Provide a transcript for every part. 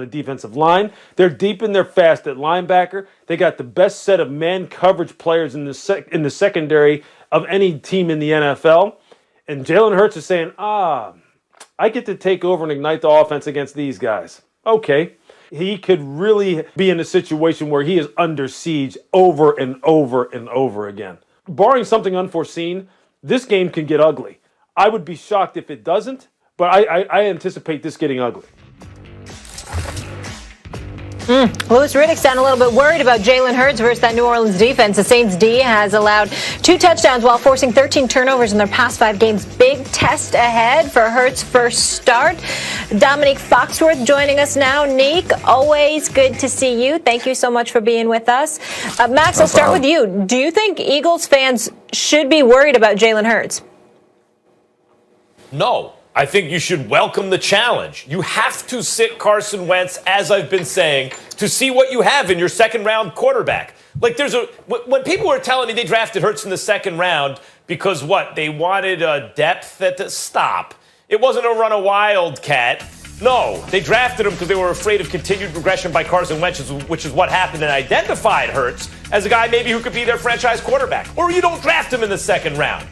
The defensive line, they're deep and they're fast at linebacker. They got the best set of man coverage players in the secondary of any team in the NFL. And Jalen Hurts is saying, I get to take over and ignite the offense against these guys. Okay. He could really be in a situation where he is under siege over and over and over again. Barring something unforeseen, this game can get ugly. I would be shocked if it doesn't, but I anticipate this getting ugly. Louis Riddick sounded a little bit worried about Jalen Hurts versus that New Orleans defense. The Saints D has allowed 2 touchdowns while forcing 13 turnovers in their past 5 games. Big test ahead for Hurts' first start. Dominique Foxworth joining us now. Neek, always good to see you. Thank you so much for being with us. Max, I'll start with you. Do you think Eagles fans should be worried about Jalen Hurts? No. I think you should welcome the challenge. You have to sit Carson Wentz, as I've been saying, to see what you have in your second-round quarterback. Like, when people were telling me they drafted Hurts in the second round because, they wanted depth at the stop. It wasn't a run a wildcat. No, they drafted him because they were afraid of continued regression by Carson Wentz, which is what happened, and identified Hurts as a guy maybe who could be their franchise quarterback. Or you don't draft him in the second round.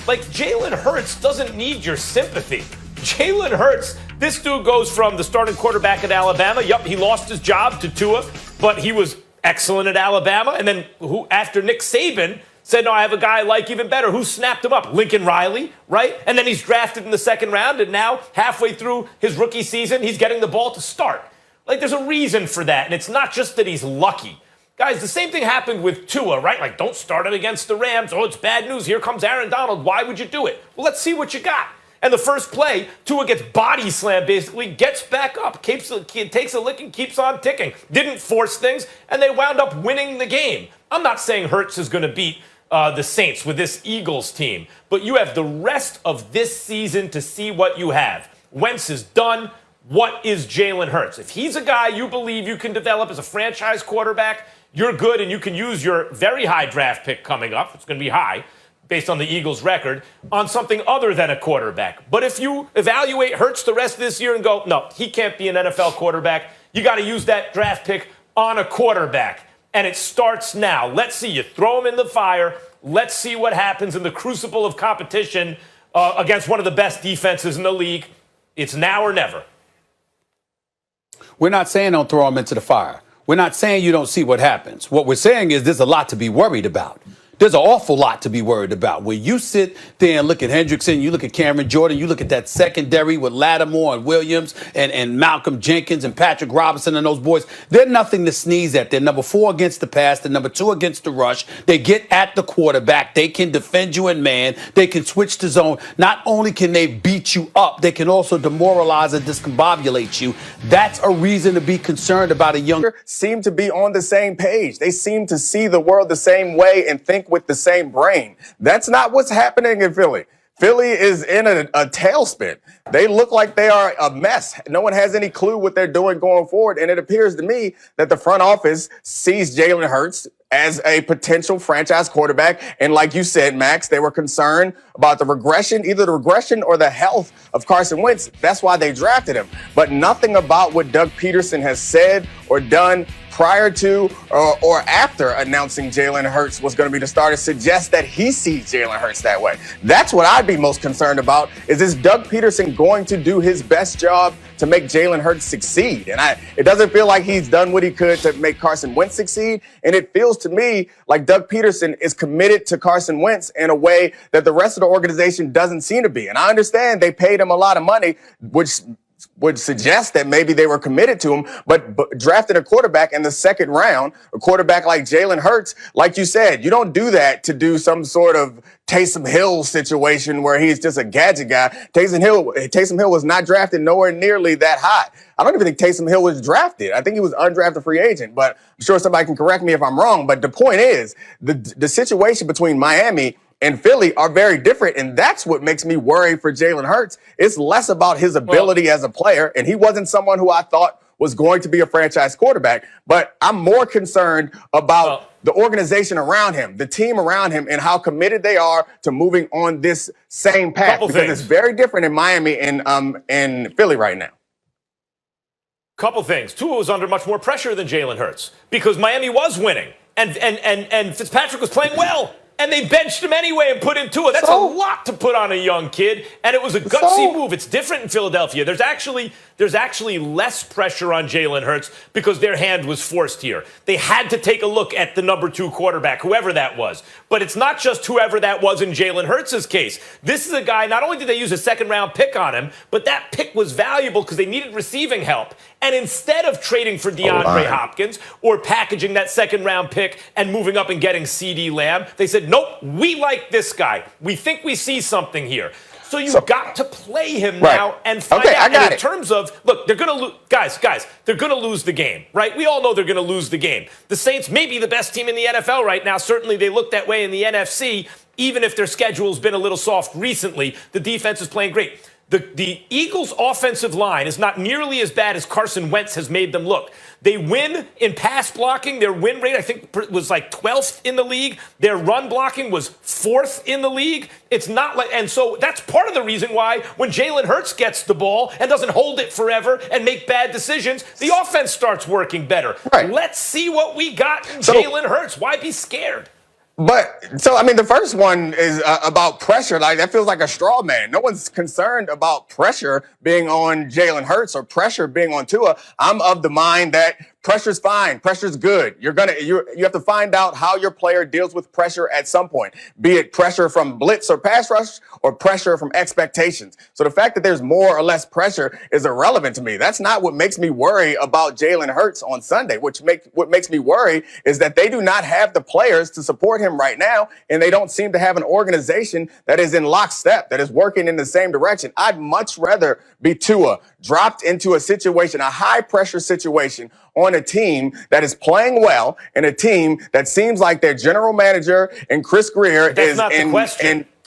Like, Jalen Hurts doesn't need your sympathy. Jalen Hurts, this dude goes from the starting quarterback at Alabama. Yup, he lost his job to Tua, but he was excellent at Alabama. And then after Nick Saban said, no, I have a guy I like even better, who snapped him up? Lincoln Riley, right? And then he's drafted in the second round, and now, halfway through his rookie season, he's getting the ball to start. Like, there's a reason for that, and it's not just that he's lucky. Guys, the same thing happened with Tua, right? Like, don't start him against the Rams. Oh, it's bad news. Here comes Aaron Donald. Why would you do it? Well, let's see what you got. And the first play, Tua gets body slammed, basically, gets back up, takes a lick and keeps on ticking. Didn't force things, and they wound up winning the game. I'm not saying Hurts is going to beat the Saints with this Eagles team, but you have the rest of this season to see what you have. Wentz is done. What is Jalen Hurts? If he's a guy you believe you can develop as a franchise quarterback, you're good, and you can use your very high draft pick coming up. It's going to be high based on the Eagles' record on something other than a quarterback. But if you evaluate Hurts the rest of this year and go, no, he can't be an NFL quarterback, you got to use that draft pick on a quarterback. And it starts now. Let's see. You throw him in the fire. Let's see what happens in the crucible of competition against one of the best defenses in the league. It's now or never. We're not saying don't throw him into the fire. We're not saying you don't see what happens. What we're saying is there's a lot to be worried about. There's an awful lot to be worried about. When you sit there and look at Hendrickson, you look at Cameron Jordan, you look at that secondary with Lattimore and Williams and Malcolm Jenkins and Patrick Robinson and those boys, they're nothing to sneeze at. They're number 4 against the pass. They're number 2 against the rush. They get at the quarterback. They can defend you in man. They can switch to zone. Not only can they beat you up, they can also demoralize and discombobulate you. That's a reason to be concerned about a younger. Seem to be on the same page. They seem to see the world the same way and think with the same brain. That's not what's happening in Philly. Philly is in a tailspin. They look like they are a mess. No one has any clue what they're doing going forward. And it appears to me that the front office sees Jalen Hurts as a potential franchise quarterback. And like you said, Max, they were concerned about the regression, either the regression or the health of Carson Wentz. That's why they drafted him. But nothing about what Doug Peterson has said or done prior to or after announcing Jalen Hurts was going to be the starter suggests that he sees Jalen Hurts that way. That's what I'd be most concerned about. Is Doug Peterson going to do his best job to make Jalen Hurts succeed? And it doesn't feel like he's done what he could to make Carson Wentz succeed. And it feels to me like Doug Peterson is committed to Carson Wentz in a way that the rest of the organization doesn't seem to be. And I understand they paid him a lot of money, which would suggest that maybe they were committed to him, but drafting a quarterback in the second round, a quarterback like Jalen Hurts, like you said, you don't do that to do some sort of Taysom Hill situation where he's just a gadget guy. Taysom Hill was not drafted nowhere nearly that high. I don't even think Taysom Hill was drafted. I think he was undrafted free agent, but I'm sure somebody can correct me if I'm wrong. But the point is, the situation between Miami and Philly are very different, and that's what makes me worry for Jalen Hurts. It's less about his ability as a player, and he wasn't someone who I thought was going to be a franchise quarterback, but I'm more concerned about the organization around him, the team around him, and how committed they are to moving on this same path, because it's very different in Miami and Philly right now. Couple things. Tua was under much more pressure than Jalen Hurts because Miami was winning, and Fitzpatrick was playing well. And they benched him anyway and put in Tua. That's a lot to put on a young kid, and it was a gutsy move. It's different in Philadelphia. There's actually less pressure on Jalen Hurts because their hand was forced here. They had to take a look at the number 2 quarterback, whoever that was. But it's not just whoever that was in Jalen Hurts' case. This is a guy, not only did they use a second-round pick on him, but that pick was valuable because they needed receiving help. And instead of trading for DeAndre Hopkins or packaging that second-round pick and moving up and getting CeeDee Lamb, they said, nope, we like this guy. We think we see something here. So you've got to play him now and find out. And in terms of, look, they're going to lose. Guys, they're going to lose the game, right? We all know they're going to lose the game. The Saints may be the best team in the NFL right now. Certainly they look that way in the NFC, even if their schedule's been a little soft recently. The defense is playing great. The Eagles' offensive line is not nearly as bad as Carson Wentz has made them look. They win in pass blocking. Their win rate, I think, was like 12th in the league. Their run blocking was 4th in the league. It's not like, and so that's part of the reason why when Jalen Hurts gets the ball and doesn't hold it forever and make bad decisions, the offense starts working better. Right. Let's see what we got in Jalen Hurts. Why be scared? But so, I mean, the first one is about pressure. Like, that feels like a straw man. No one's concerned about pressure being on Jalen Hurts or pressure being on Tua. I'm of the mind that pressure's fine. Pressure's good. You have to find out how your player deals with pressure at some point, be it pressure from blitz or pass rush or pressure from expectations. So the fact that there's more or less pressure is irrelevant to me. That's not what makes me worry about Jalen Hurts on Sunday. What makes me worry is that they do not have the players to support him right now, and they don't seem to have an organization that is in lockstep, that is working in the same direction. I'd much rather be Tua dropped into a situation, a high-pressure situation, on a team that is playing well and a team that seems like their general manager and Chris Greer is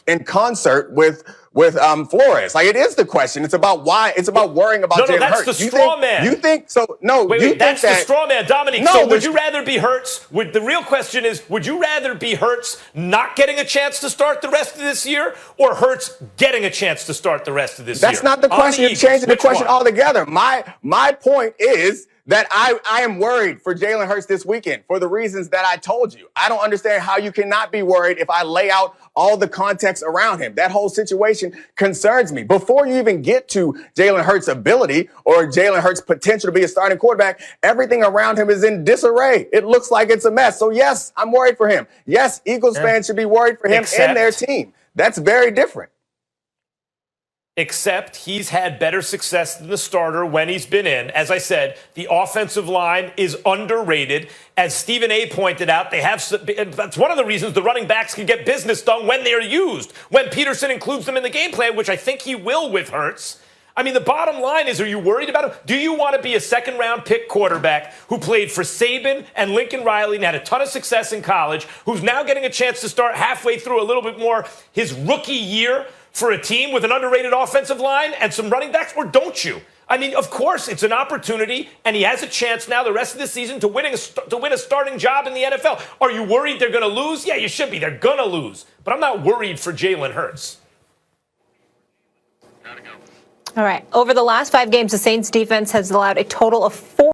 in concert with Flores. Like, it is the question. It's about why. It's about worrying about Jalen Hurts. That's the straw man. You think so? No, wait, that's the straw man, Dominique. No, so would you rather be Hurts? The real question is, would you rather be Hurts not getting a chance to start the rest of this year, or Hurts getting a chance to start the rest of this year? That's not the question. You're changing the question altogether. My point is that I am worried for Jalen Hurts this weekend for the reasons that I told you. I don't understand how you cannot be worried if I lay out all the context around him. That whole situation concerns me. Before you even get to Jalen Hurts' ability or Jalen Hurts' potential to be a starting quarterback, everything around him is in disarray. It looks like it's a mess. So yes, I'm worried for him. Yes, Eagles fans should be worried for him and their team. That's very different. Except he's had better success than the starter when he's been in. As I said, the offensive line is underrated. As Stephen A. pointed out, that's one of the reasons the running backs can get business done when they're used, when Peterson includes them in the game plan, which I think he will with Hurts. I mean, the bottom line is, are you worried about him? Do you want to be a second-round pick quarterback who played for Saban and Lincoln Riley and had a ton of success in college, who's now getting a chance to start halfway through a little bit more his rookie year for a team with an underrated offensive line and some running backs, or don't you? I mean, of course, it's an opportunity, and he has a chance now the rest of the season to win a starting job in the NFL. Are you worried they're going to lose? Yeah, you should be. They're going to lose. But I'm not worried for Jalen Hurts. All right. Over the last 5 games, the Saints defense has allowed a total of